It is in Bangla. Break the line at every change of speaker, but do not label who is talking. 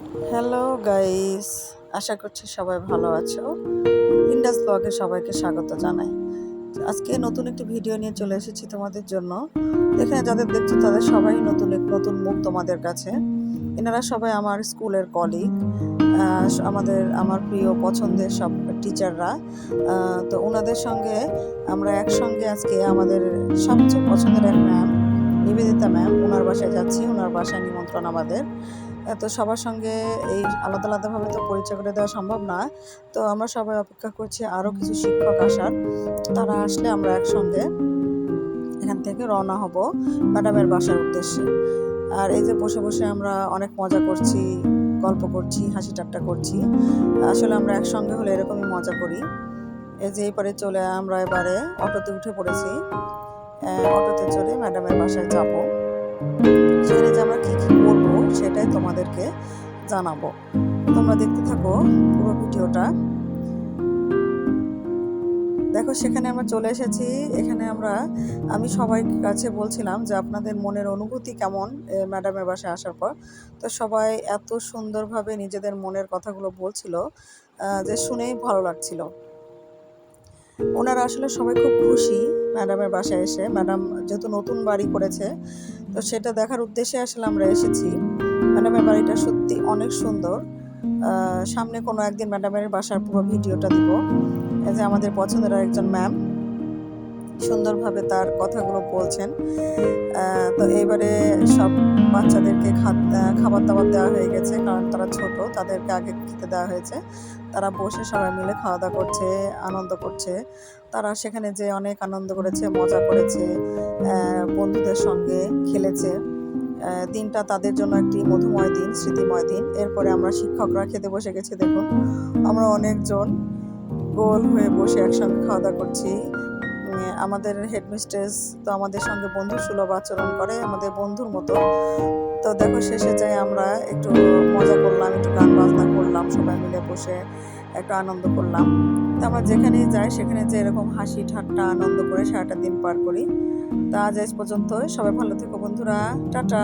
হ্যালো গাইস, আশা করছি সবাই ভালো আছো। ইন্ডাস ব্লগে সবাইকে স্বাগত জানাই। আজকে নতুন একটি ভিডিও নিয়ে চলে এসেছি তোমাদের জন্য। এখানে যাদের দেখছো তাদের সবাই নতুন নতুন মুখ তোমাদের কাছে। এনারা সবাই আমার স্কুলের কলিগ, আমার প্রিয় পছন্দের সব টিচাররা। তো ওনাদের সঙ্গে আমরা একসঙ্গে আজকে আমাদের সবচেয়ে পছন্দের এক ম্যাম, নিবেদিতা ম্যাম, ওনার বাসায় যাচ্ছি। ওনার বাসায় নিমন্ত্রণ আমাদের। তো সবার সঙ্গে এই আলাদা আলাদাভাবে তো পরিচয় করে দেওয়া সম্ভব না। তো আমরা সবাই অপেক্ষা করছি আরও কিছু শিক্ষক আসার। তারা আসলে আমরা একসঙ্গে এখান থেকে রওনা হব ম্যাডামের বাসার উদ্দেশ্যে। আর এই যে বসে বসে আমরা অনেক মজা করছি, গল্প করছি, হাসি ঠাট্টা করছি। আসলে আমরা একসঙ্গে হলে এরকমই মজা করি। এই যে এবারে চলে আমরা এবারে অটোতে উঠে পড়েছি। অটোতে চলে ম্যাডামের বাসায় যাব। সেখানে যে আমরা কী কী করবো সেটাই তোমাদেরকে জানাবো। তোমরা দেখতে থাকো পুরো ভিডিওটা। দেখো, সেখানে আমরা চলে এসেছি। এখানে আমি সবাই কাছে বলছিলাম যে আপনাদের মনের অনুভূতি কেমন ম্যাডামের বাসায় আসার পর। তো সবাই এত সুন্দরভাবে নিজেদের মনের কথাগুলো বলছিল যে শুনেই ভালো লাগছিল। ওনারা আসলে সবাই খুব খুশি ম্যাডামের বাসায় এসে। ম্যাডাম যেহেতু নতুন বাড়ি করেছে, তো সেটা দেখার উদ্দেশ্যে আসলে আমরা এসেছি। ম্যাডামের বাড়িটা সত্যি অনেক সুন্দর। সামনে কোনো একদিন ম্যাডামের বাসার পুরো ভিডিওটা দিব। এই যে আমাদের পছন্দের একজন ম্যাম সুন্দরভাবে তার কথাগুলো বলছেন। তো এইবারে সব বাচ্চাদেরকে খাবার দাবার দেওয়া হয়ে গেছে, কারণ তারা ছোট, তাদেরকে আগে খেতে দেওয়া হয়েছে। তারা বসে সবাই মিলে খাওয়া দাওয়া করছে, আনন্দ করছে। তারা সেখানে যে অনেক আনন্দ করেছে, মজা করেছে, বন্ধুদের সঙ্গে খেলেছে। দিনটা তাদের জন্য একটি মধুময় দিন, স্মৃতিময় দিন। এরপরে আমরা শিক্ষকরা খেতে বসে গেছি। দেখুন, আমরা অনেকজন গোল হয়ে বসে একসঙ্গে খাওয়া দাওয়া করছি। আমাদের হেডমিস্ট্রেস তো আমাদের সঙ্গে বন্ধুসুলভ আচরণ করে, আমাদের বন্ধুর মতো। তো দেখো, শেষে যাই আমরা একটু মজা করলাম, একটু গান বাজনা করলাম, সবাই মিলে বসে একটু আনন্দ করলাম। তো আমরা যেখানেই যাই সেখানে যে এরকম হাসি ঠাট্টা আনন্দ করে সারাটা দিন পার করি। তা আজ পর্যন্ত। সবাই ভালো থেকো বন্ধুরা, টাটা।